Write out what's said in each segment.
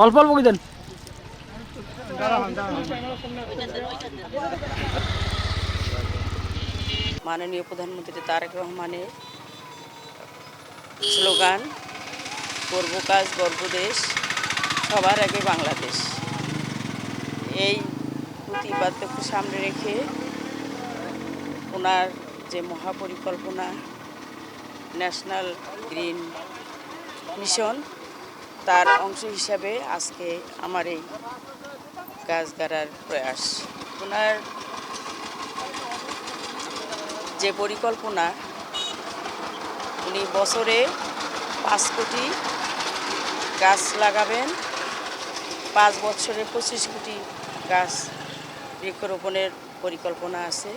অল্প অল্প কি দেন। মাননীয় প্রধানমন্ত্রী তারেক রহমানের স্লোগান গর্ব কাজ গর্ব দেশ, সবার আগে বাংলাদেশ, এই প্রতিপাদ্যকে সামনে রেখে ওনার যে মহাপরিকল্পনা ন্যাশনাল গ্রিন মিশন, তার অংশ হিসাবে আজকে আমার এই গাছ গাড়ার প্রয়াস। ওনার যে পরিকল্পনা, উনি বছরে 5 কোটি গাছ লাগাবেন, 5 বছরে 25 কোটি গাছ বৃক্ষরোপণের পরিকল্পনা আছে।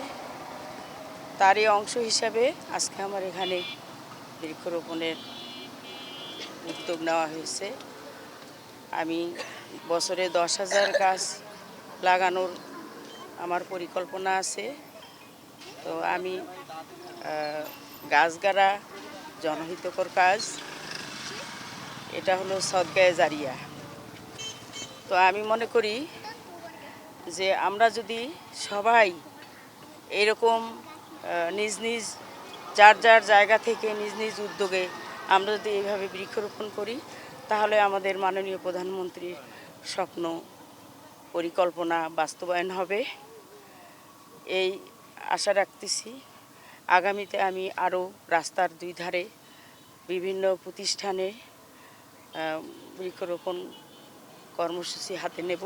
তারই অংশ হিসাবে আজকে আমার এখানে বৃক্ষরোপণের উদ্যোগ নেওয়া হয়েছে। আমি বছরে 10,000 গাছ লাগানোর আমার পরিকল্পনা আছে। তো আমি গাছ গাড়া জনহিতকর কাজ, এটা হলো সদকায়ে জারিয়া। তো আমি মনে করি যে আমরা যদি সবাই এরকম নিজ নিজ যার যার জায়গা থেকে নিজ নিজ উদ্যোগে আমরা যদি এইভাবে বৃক্ষরোপণ করি, তাহলে আমাদের মাননীয় প্রধানমন্ত্রীর স্বপ্ন পরিকল্পনা বাস্তবায়ন হবে, এই আশা রাখতেছি। আগামীতে আমি আরও রাস্তার 2 ধারে বিভিন্ন প্রতিষ্ঠানে বৃক্ষরোপণ কর্মসূচি হাতে নেব।